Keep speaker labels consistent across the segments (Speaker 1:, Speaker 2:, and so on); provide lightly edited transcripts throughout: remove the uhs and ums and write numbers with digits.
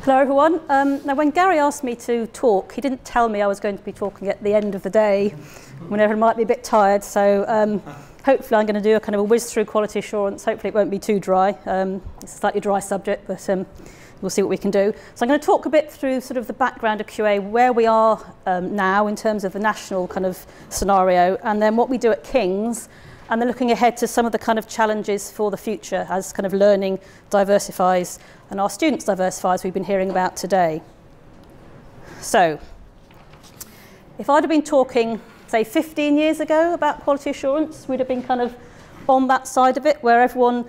Speaker 1: Hello everyone. Now when Gary asked me to talk, he didn't tell me I was going to be talking at the end of the day when everyone might be a bit tired, so hopefully I'm going to do a kind of a whiz through quality assurance. Hopefully it won't be too dry. It's a slightly dry subject, but we'll see what we can do. So I'm going to talk a bit through sort of the background of QA, where we are now in terms of the national kind of scenario, and then what we do at King's, and then looking ahead to some of the kind of challenges for the future as kind of learning diversifies and our students diversify, as we've been hearing about today. So, if I'd have been talking, say, 15 years ago about quality assurance, we'd have been kind of on that side of it, where everyone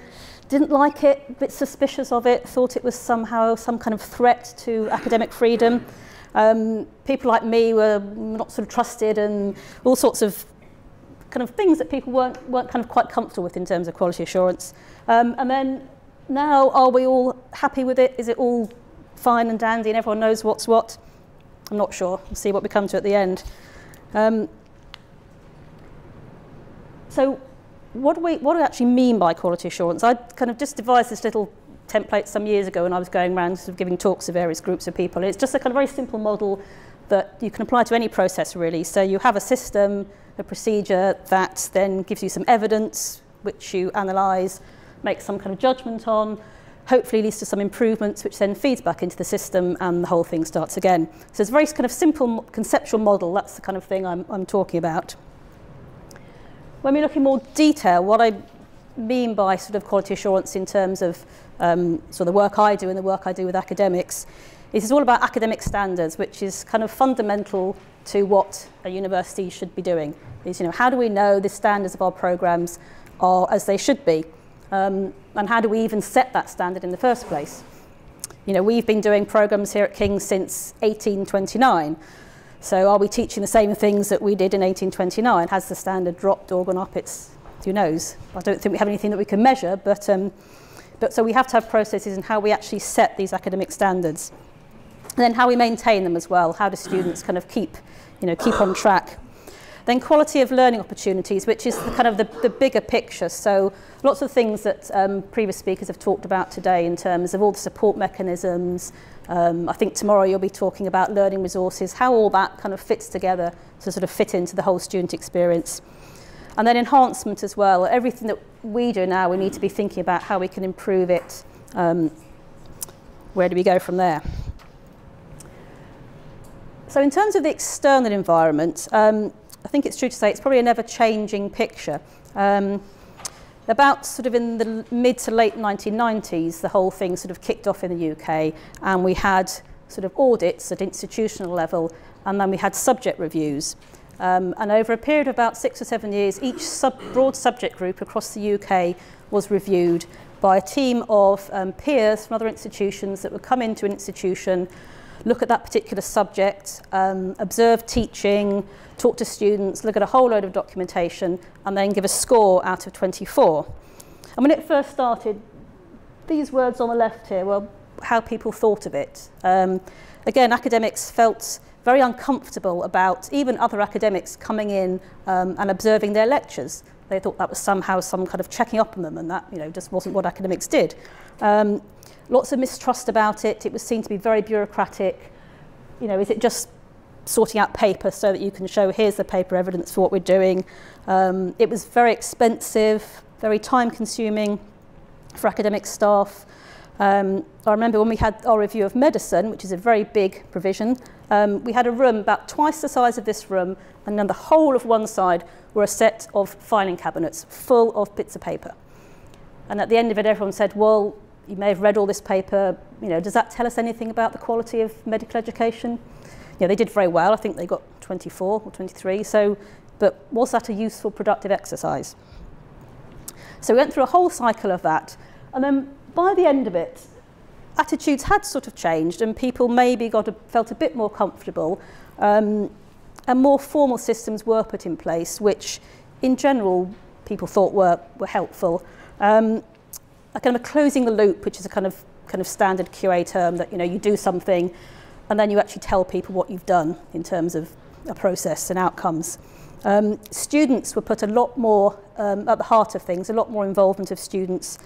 Speaker 1: didn't like it, a bit suspicious of it, thought it was somehow some kind of threat to academic freedom. People like me were not sort of trusted, and all sorts of kind of things that people weren't kind of quite comfortable with in terms of quality assurance. And then now, are we all happy with it? Is it all fine and dandy and everyone knows what's what? I'm not sure. We'll see what we come to at the end. So what do we actually mean by quality assurance? I kind of just devised this little template some years ago when I was going around sort of giving talks to various groups of people. It's just a kind of very simple model that you can apply to any process, really. So you have a system, a procedure that then gives you some evidence, which you analyse, make some kind of judgment on, hopefully leads to some improvements, which then feeds back into the system, and the whole thing starts again. So it's a very kind of simple conceptual model. That's the kind of thing I'm talking about. When we look in more detail, what I mean by sort of quality assurance in terms of sort of the work I do and the work I do with academics, is it's all about academic standards, which is kind of fundamental to what a university should be doing. Is, you know, how do we know the standards of our programs are as they should be? And how do we even set that standard in the first place? You know, we've been doing programs here at King's since 1829. So are we teaching the same things that we did in 1829? Has the standard dropped or gone up? It's, who knows? I don't think we have anything that we can measure, but so we have to have processes in how we actually set these academic standards. And then how we maintain them as well. How do students kind of keep on track? Then quality of learning opportunities, which is the kind of the bigger picture. So lots of things that previous speakers have talked about today in terms of all the support mechanisms. I think tomorrow you'll be talking about learning resources, how all that kind of fits together to sort of fit into the whole student experience. And then enhancement as well. Everything that we do now, we need to be thinking about how we can improve it. Where do we go from there? So in terms of the external environment, I think it's true to say it's probably an ever-changing picture. About sort of in the mid to late 1990s, the whole thing sort of kicked off in the UK, and we had sort of audits at institutional level, and then we had subject reviews. And over a period of about 6 or 7 years, each broad subject group across the UK was reviewed by a team of peers from other institutions that would come into an institution, look at that particular subject, observe teaching, talk to students, look at a whole load of documentation, and then give a score out of 24. And when it first started, these words on the left here were how people thought of it. Again, academics felt very uncomfortable about even other academics coming in and observing their lectures. They thought that was somehow some kind of checking up on them, and that, you know, just wasn't what academics did. Lots of mistrust about it. It was seen to be very bureaucratic. You know, is it just sorting out paper so that you can show here's the paper evidence for what we're doing? It was very expensive, very time consuming for academic staff. I remember when we had our review of medicine, which is a very big provision, we had a room about twice the size of this room, and then the whole of one side were a set of filing cabinets full of bits of paper. And at the end of it, everyone said, well, you may have read all this paper, you know, does that tell us anything about the quality of medical education? Yeah, they did very well. I think they got 24 or 23. So, but was that a useful, productive exercise? So we went through a whole cycle of that. And then by the end of it, attitudes had sort of changed, and people maybe felt a bit more comfortable, and more formal systems were put in place, which in general people thought were helpful. A kind of a closing the loop, which is a kind of standard QA term, that, you know, you do something and then you actually tell people what you've done in terms of a process and outcomes. Students were put a lot more at the heart of things, a lot more involvement of students.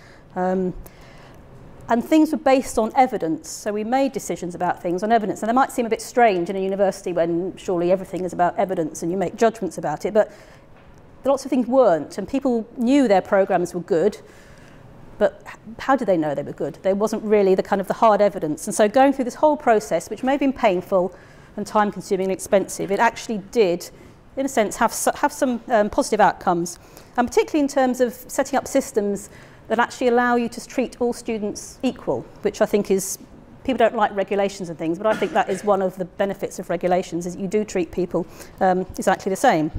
Speaker 1: And things were based on evidence, so we made decisions about things on evidence. And they might seem a bit strange in a university when surely everything is about evidence and you make judgments about it, but lots of things weren't, and people knew their programs were good, but how did they know they were good? There wasn't really the kind of the hard evidence. And so going through this whole process, which may have been painful and time-consuming and expensive, it actually did, in a sense, have some positive outcomes, and particularly in terms of setting up systems that actually allow you to treat all students equal, which I think is, people don't like regulations and things, but I think that is one of the benefits of regulations, is that you do treat people exactly the same.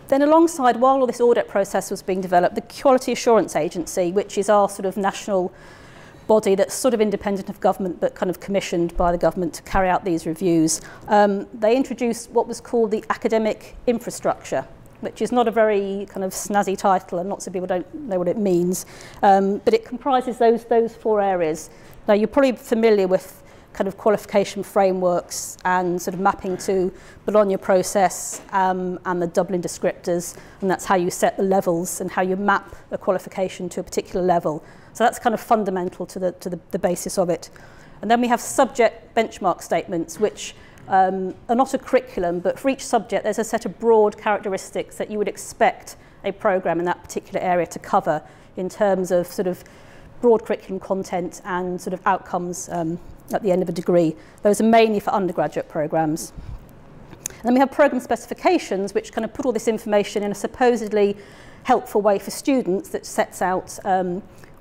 Speaker 1: Then alongside, while all this audit process was being developed, the Quality Assurance Agency, which is our sort of national body that's sort of independent of government but kind of commissioned by the government to carry out these reviews, they introduced what was called the academic infrastructure, which is not a very kind of snazzy title, and lots of people don't know what it means, but it comprises those four areas. Now, you're probably familiar with kind of qualification frameworks and sort of mapping to Bologna process and the Dublin descriptors, and that's how you set the levels and how you map a qualification to a particular level. So that's kind of fundamental to the basis of it. And then we have subject benchmark statements, which are not a curriculum, but for each subject there's a set of broad characteristics that you would expect a programme in that particular area to cover in terms of sort of broad curriculum content and sort of outcomes at the end of a degree. Those are mainly for undergraduate programmes. And then we have programme specifications, which kind of put all this information in a supposedly helpful way for students that sets out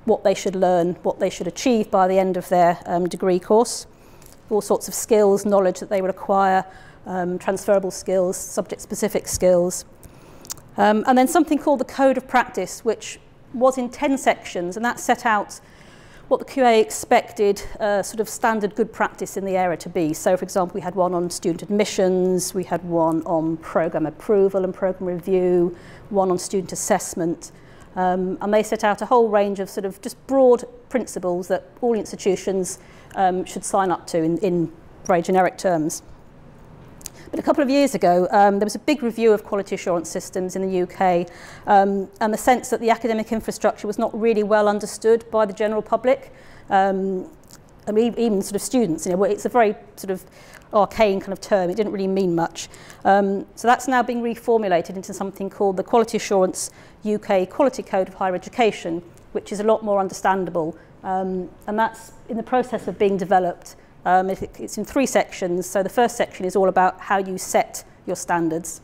Speaker 1: what they should learn, what they should achieve by the end of their degree course. All sorts of skills, knowledge that they would acquire, transferable skills, subject-specific skills. And then something called the Code of Practice, which was in 10 sections, and that set out what the QA expected sort of standard good practice in the area to be. So, for example, we had one on student admissions, we had one on programme approval and programme review, one on student assessment, and they set out a whole range of sort of just broad principles that all institutions should sign up to in very generic terms. But a couple of years ago, there was a big review of quality assurance systems in the UK, and the sense that the academic infrastructure was not really well understood by the general public. I mean, even sort of students, you know, it's a very sort of arcane kind of term. It didn't really mean much. So that's now being reformulated into something called the Quality Assurance UK Quality Code of Higher Education, which is a lot more understandable. And that's in the process of being developed. It's in 3 sections. So the first section is all about how you set your standards.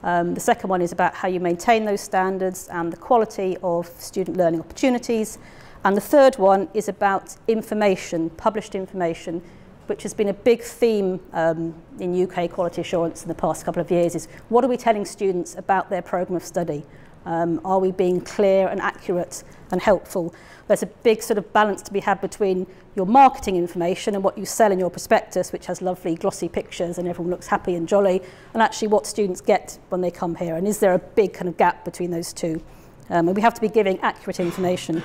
Speaker 1: The second one is about how you maintain those standards and the quality of student learning opportunities. And the third one is about information, published information, which has been a big theme in UK quality assurance in the past couple of years, is what are we telling students about their programme of study? Are we being clear and accurate and helpful? There's a big sort of balance to be had between your marketing information and what you sell in your prospectus, which has lovely glossy pictures and everyone looks happy and jolly, and actually what students get when they come here. And is there a big kind of gap between those two? And we have to be giving accurate information.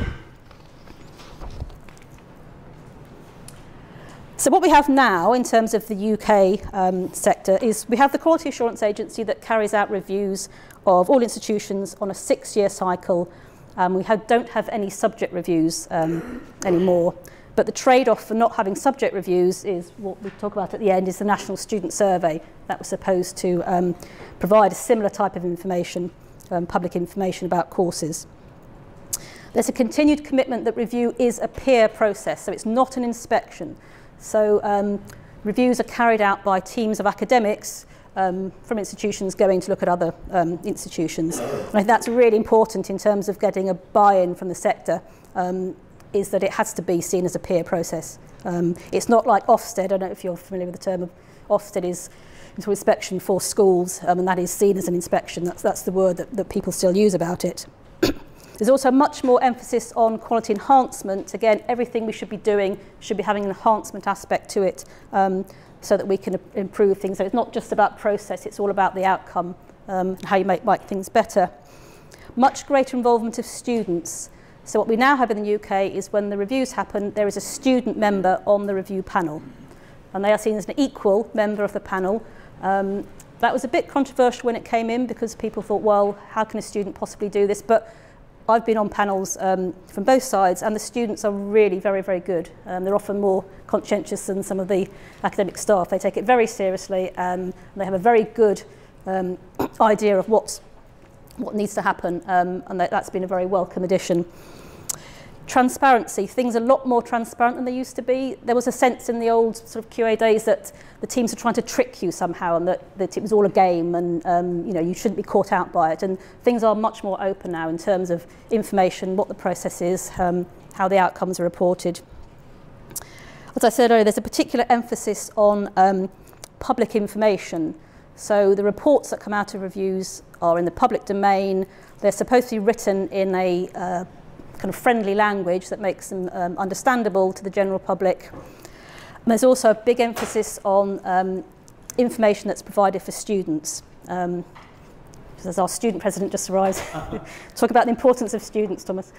Speaker 1: So what we have now in terms of the UK sector is we have the Quality Assurance Agency that carries out reviews of all institutions on a 6-year cycle. We don't have any subject reviews anymore, but the trade-off for not having subject reviews is what we talk about at the end, is the National Student Survey that was supposed to provide a similar type of information, public information about courses. There's a continued commitment that review is a peer process, so it's not an inspection. So reviews are carried out by teams of academics from institutions going to look at other institutions. And I think that's really important in terms of getting a buy-in from the sector, is that it has to be seen as a peer process. It's not like Ofsted. I don't know if you're familiar with the term of Ofsted, is inspection for schools, and that is seen as an inspection. That's the word that people still use about it. There's also much more emphasis on quality enhancement. Again, everything we should be doing should be having an enhancement aspect to it, so that we can improve things. So it's not just about process, it's all about the outcome, and how you make things better. Much greater involvement of students. So what we now have in the UK is when the reviews happen, there is a student member on the review panel, and they are seen as an equal member of the panel. That was a bit controversial when it came in, because people thought, well, how can a student possibly do this? But I've been on panels from both sides, and the students are really very, very good. They're often more conscientious than some of the academic staff. They take it very seriously, and they have a very good idea of what needs to happen, and that's been a very welcome addition. Transparency. Things are a lot more transparent than they used to be. There was a sense in the old sort of QA days that the teams were trying to trick you somehow, and that it was all a game, and you know, you shouldn't be caught out by it. And things are much more open now in terms of information, what the process is, how the outcomes are reported. As I said earlier, there's a particular emphasis on public information. So the reports that come out of reviews are in the public domain. They're supposed to be written in a kind of friendly language that makes them understandable to the general public. And there's also a big emphasis on information that's provided for students. As our student president just arrived, talk about the importance of students, Thomas.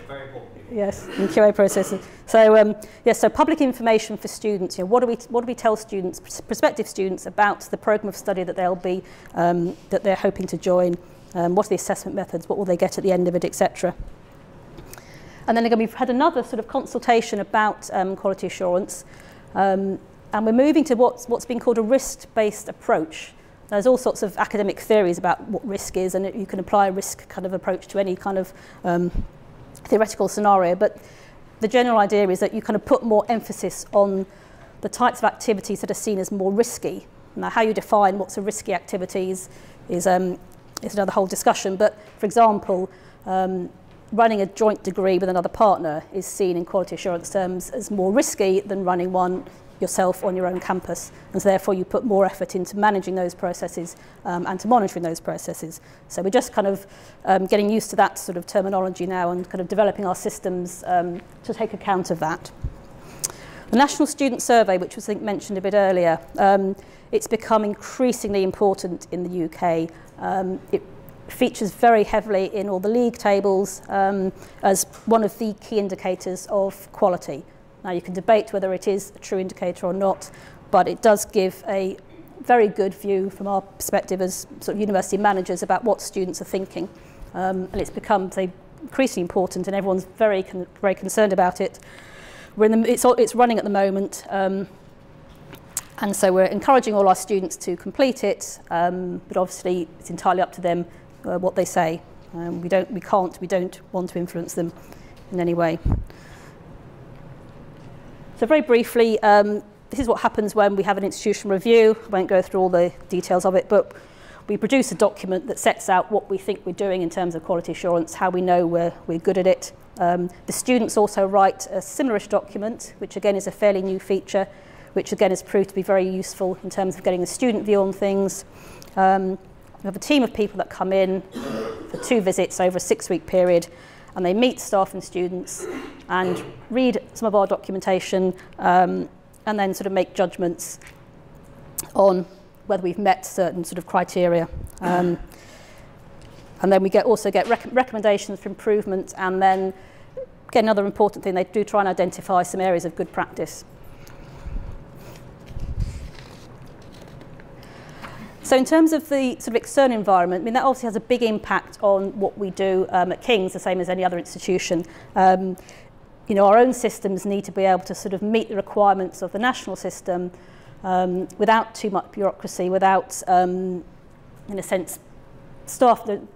Speaker 2: Very important.
Speaker 1: Yes, in QA processes. So yes, so public information for students. You know, what do we tell students, prospective students, about the program of study that they'll be that they're hoping to join? What are the assessment methods? What will they get at the end of it, etc. And then again, we've had another sort of consultation about quality assurance, and we're moving to what's been called a risk-based approach. There's all sorts of academic theories about what risk is, and you can apply a risk kind of approach to any kind of theoretical scenario, but the general idea is that you kind of put more emphasis on the types of activities that are seen as more risky. Now, how you define what's a risky activities is another whole discussion, but for example, running a joint degree with another partner is seen in quality assurance terms as more risky than running one yourself on your own campus, and so therefore you put more effort into managing those processes and to monitoring those processes. So we're just kind of getting used to that sort of terminology now and kind of developing our systems to take account of that. The National Student Survey, which was I think mentioned a bit earlier, it's become increasingly important in the UK. It features very heavily in all the league tables as one of the key indicators of quality. Now, you can debate whether it is a true indicator or not, but it does give a very good view from our perspective as sort of university managers about what students are thinking. And it's become, say, increasingly important, and everyone's very concerned about it. It's running at the moment, and so we're encouraging all our students to complete it, but obviously it's entirely up to them what they say. We don't want to influence them in any way. So very briefly, this is what happens when we have an institutional review. I won't go through all the details of it, but we produce a document that sets out what we think we're doing in terms of quality assurance, how we know we're good at it. The students also write a similar-ish document, which again is a fairly new feature, which again has proved to be very useful in terms of getting the student view on things. We have a team of people that come in for 2 visits over a 6-week period, and they meet staff and students and read some of our documentation and then sort of make judgments on whether we've met certain sort of criteria. And then we also get recommendations for improvement, and then again, another important thing, they do try and identify some areas of good practice. So in terms of the sort of external environment, I mean, that obviously has a big impact on what we do at King's, the same as any other institution. You know, our own systems need to be able to sort of meet the requirements of the national system without too much bureaucracy, without, in a sense,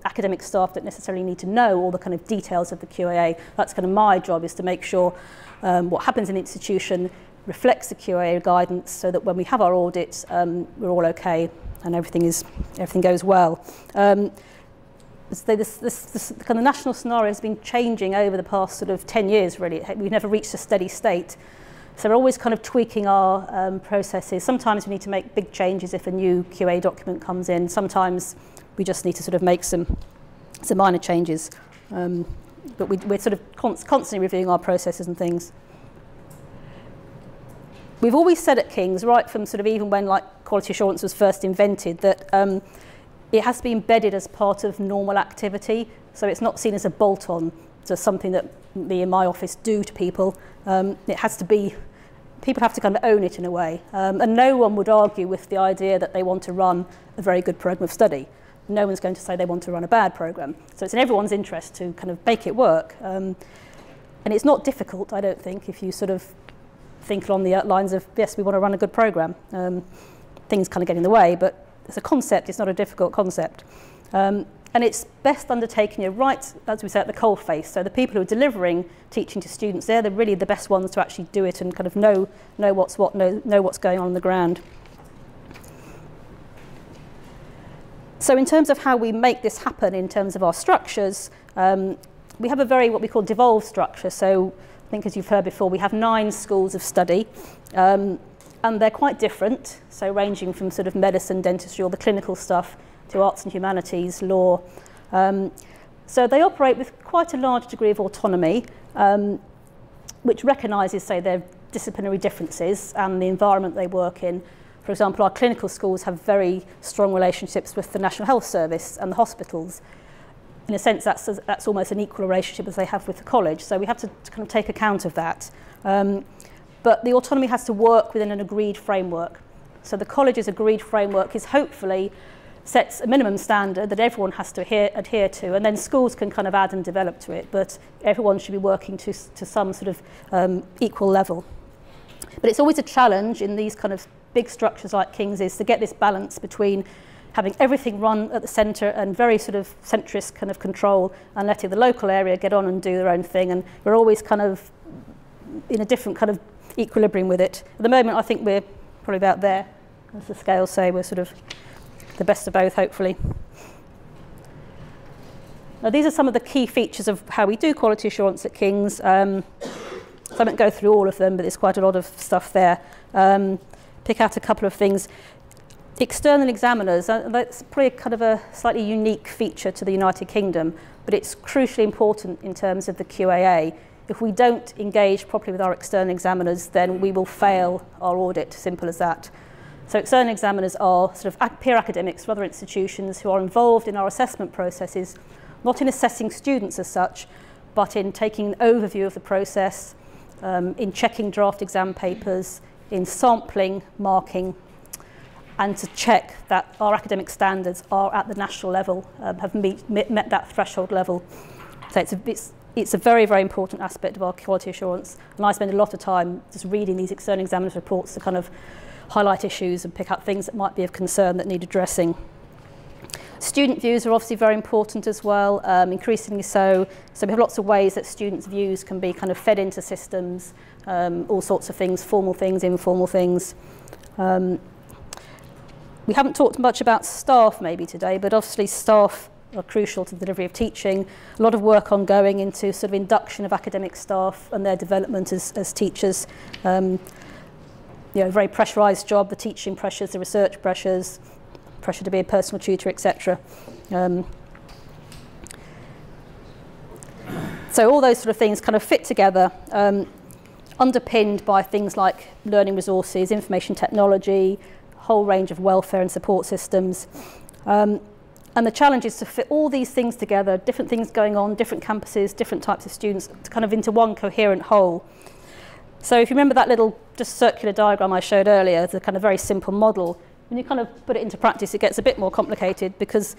Speaker 1: academic staff that necessarily need to know all the kind of details of the QAA. That's kind of my job, is to make sure what happens in the institution reflects the QAA guidance, so that when we have our audits, we're all okay and everything goes well. This kind of national scenario has been changing over the past sort of 10 years, really. We've never reached a steady state. So we're always kind of tweaking our processes. Sometimes we need to make big changes if a new QA document comes in. Sometimes we just need to sort of make some minor changes. But we're sort of constantly reviewing our processes and things. We've always said at King's, right from sort of even when like quality assurance was first invented, that it has to be embedded as part of normal activity. So it's not seen as a bolt-on to something that me and my office do to people. It has to be, people have to kind of own it in a way. And no one would argue with the idea that they want to run a very good program of study. no one's going to say they want to run a bad programme. So it's in everyone's interest to kind of make it work. And it's not difficult, I don't think, if you sort of think along the lines of, yes, we want to run a good programme. Things kind of get in the way, but as a concept, it's not a difficult concept. And it's best undertaken right, as we say, at the coalface. So the people who are delivering teaching to students, they're really the best ones to actually do it and kind of know what's what, know what's going on the ground. So in terms of how we make this happen in terms of our structures, we have a very, what we call devolved structure. So I think, as you've heard before, we have 9 schools of study, and they're quite different. So ranging from sort of medicine, dentistry, all the clinical stuff, to arts and humanities, law. So they operate with quite a large degree of autonomy, which recognises, say, their disciplinary differences and the environment they work in. For example, our clinical schools have very strong relationships with the National Health Service and the hospitals. In a sense, that's almost an equal relationship as they have with the college. So we have to kind of take account of that. But the autonomy has to work within an agreed framework. So the college's agreed framework is hopefully sets a minimum standard that everyone has to adhere to, and then schools can kind of add and develop to it, but everyone should be working to some sort of equal level. But it's always a challenge in these kind of big structures like King's is to get this balance between having everything run at the centre and very sort of centrist kind of control and letting the local area get on and do their own thing, and we're always kind of in a different kind of equilibrium with it. At the moment I think we're probably about there, as the scales say, we're sort of the best of both, hopefully. Now, these are some of the key features of how we do quality assurance at King's. So I won't go through all of them, but there's quite a lot of stuff there. Pick out a couple of things. External examiners, that's probably kind of a slightly unique feature to the United Kingdom, but it's crucially important in terms of the QAA. If we don't engage properly with our external examiners, then we will fail our audit, simple as that. So external examiners are sort of peer academics from other institutions who are involved in our assessment processes, not in assessing students as such, but in taking an overview of the process, in checking draft exam papers, in sampling, marking, and to check that our academic standards are at the national level, have met that threshold level. So it's a very, very important aspect of our quality assurance, and I spend a lot of time just reading these external examiners' reports to kind of highlight issues and pick up things that might be of concern that need addressing. Student views are obviously very important as well, increasingly so. So we have lots of ways that students' views can be kind of fed into systems, all sorts of things, formal things, informal things. We haven't talked much about staff maybe today, but obviously staff are crucial to the delivery of teaching. A lot of work ongoing into sort of induction of academic staff and their development as teachers. You know, a very pressurised job, the teaching pressures, the research pressures, pressure to be a personal tutor, etc. So all those sort of things kind of fit together, underpinned by things like learning resources, information technology, a whole range of welfare and support systems. And the challenge is to fit all these things together, different things going on, different campuses, different types of students, kind of into one coherent whole. So if you remember that little just circular diagram I showed earlier, the kind of very simple model, when you kind of put it into practice, it gets a bit more complicated because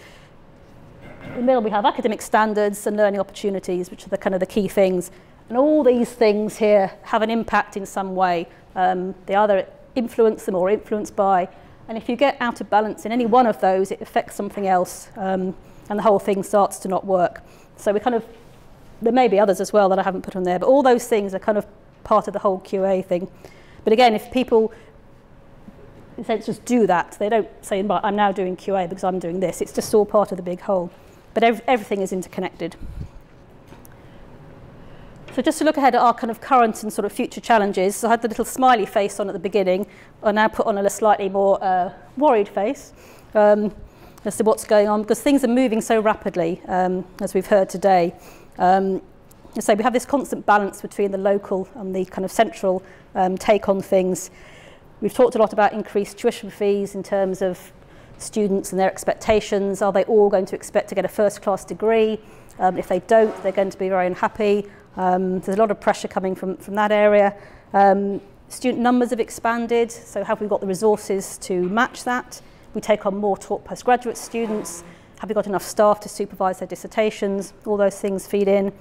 Speaker 1: in the middle we have academic standards and learning opportunities, which are the kind of the key things. And all these things here have an impact in some way. They either influence them or influenced by. And if you get out of balance in any one of those, it affects something else, and the whole thing starts to not work. So we kind of, there may be others as well that I haven't put on there, but all those things are kind of part of the whole QA thing. But again, if people, in a sense, just do that, they don't say, right, I'm now doing QA because I'm doing this. It's just all part of the big whole. But everything is interconnected. So just to look ahead at our kind of current and sort of future challenges, so I had the little smiley face on at the beginning. I now put on a slightly more worried face as to what's going on, because things are moving so rapidly, as we've heard today. So we have this constant balance between the local and the kind of central take on things. We've talked a lot about increased tuition fees in terms of students and their expectations. Are they all going to expect to get a first-class degree? If they don't, they're going to be very unhappy. There's a lot of pressure coming from that area. Student numbers have expanded, so have we got the resources to match that? We take on more taught postgraduate students, Have we got enough staff to supervise their dissertations? All those things feed in.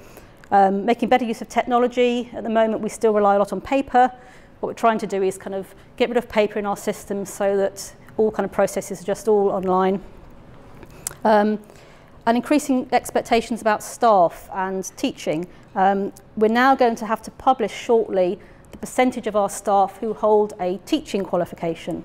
Speaker 1: Making better use of technology. At the moment, we still rely a lot on paper. What we're trying to do is kind of get rid of paper in our systems so that all kind of processes are just all online. And increasing expectations about staff and teaching. We're now going to have to publish shortly the percentage of our staff who hold a teaching qualification.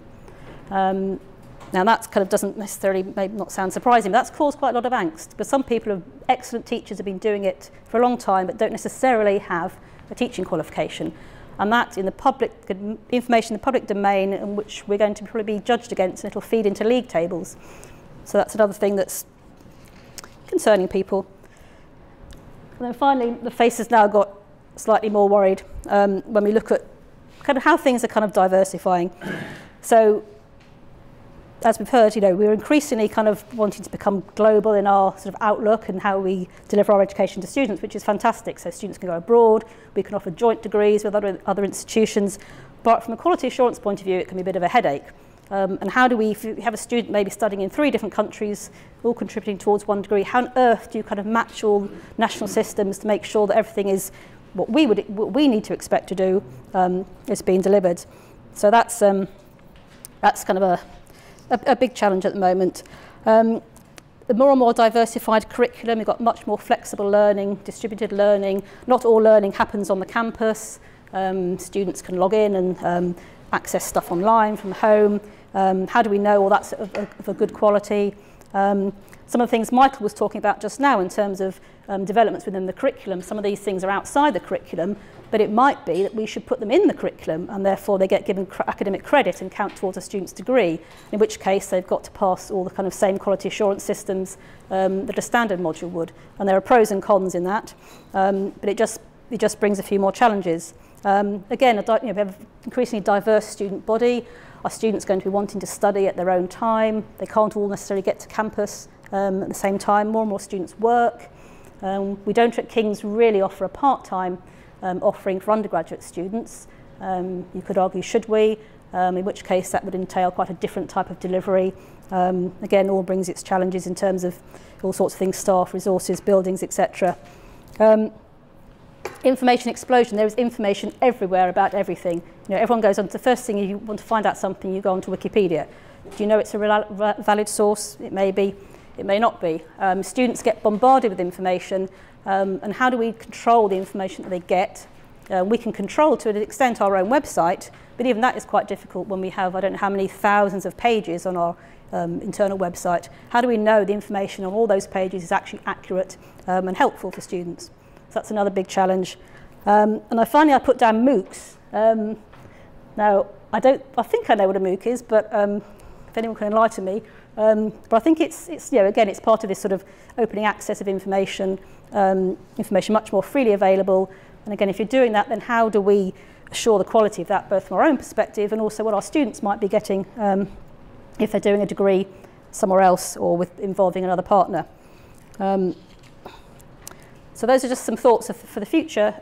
Speaker 1: Now that kind of doesn't necessarily, maybe not sound surprising, but that's caused quite a lot of angst, because some people are excellent teachers, have been doing it for a long time, but don't necessarily have a teaching qualification. And that in the public, information in the public domain, in which we're going to probably be judged against, and it'll feed into league tables. So that's another thing that's concerning people. And then finally, the face has now got slightly more worried when we look at kind of how things are kind of diversifying. So, as we've heard, we're increasingly kind of wanting to become global in our sort of outlook and how we deliver our education to students, which is fantastic. So students can go abroad, we can offer joint degrees with other institutions, but from a quality assurance point of view, it can be a bit of a headache. And how do we, if you have a student maybe studying in 3 different countries, all contributing towards 1 degree, how on earth do you kind of match all national systems to make sure that everything is what we need to expect to do is being delivered? So that's kind of a big challenge at the moment. The more and more diversified curriculum, we've got much more flexible learning, distributed learning. Not all learning happens on the campus. Students can log in and access stuff online from home. How do we know all that's of a good quality? Some of the things Michael was talking about just now in terms of developments within the curriculum, some of these things are outside the curriculum, but it might be that we should put them in the curriculum and therefore they get given academic credit and count towards a student's degree, in which case they've got to pass all the kind of same quality assurance systems that a standard module would. And there are pros and cons in that, but it just brings a few more challenges. Again, we have an increasingly diverse student body. Our students are going to be wanting to study at their own time. They can't all necessarily get to campus at the same time. More and more students work. We don't at King's really offer a part-time offering for undergraduate students. You could argue, should we? In which case that would entail quite a different type of delivery. Again, all brings its challenges in terms of all sorts of things, staff, resources, buildings, etc. Information explosion. There is information everywhere about everything. Everyone goes on to the first thing you want to find out something, you go onto Wikipedia. Do you know it's a valid source? It may be, it may not be. Students get bombarded with information, and how do we control the information that they get? We can control to an extent our own website, but even that is quite difficult when we have, I don't know how many thousands of pages on our internal website. How do we know the information on all those pages is actually accurate and helpful for students? So that's another big challenge. And finally I put down MOOCs. Now, I think I know what a MOOC is, but if anyone can enlighten me. But I think it's again, it's part of this sort of opening access of information, information much more freely available. And again, if you're doing that, then how do we assure the quality of that, both from our own perspective and also what our students might be getting if they're doing a degree somewhere else or involving another partner. So those are just some thoughts for the future.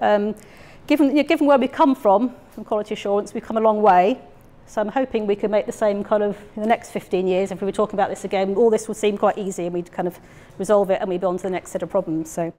Speaker 1: Given where we come from quality assurance, we've come a long way. So I'm hoping we can make the same kind of, in the next 15 years, if we were talking about this again, all this would seem quite easy and we'd kind of resolve it and we'd be on to the next set of problems. So.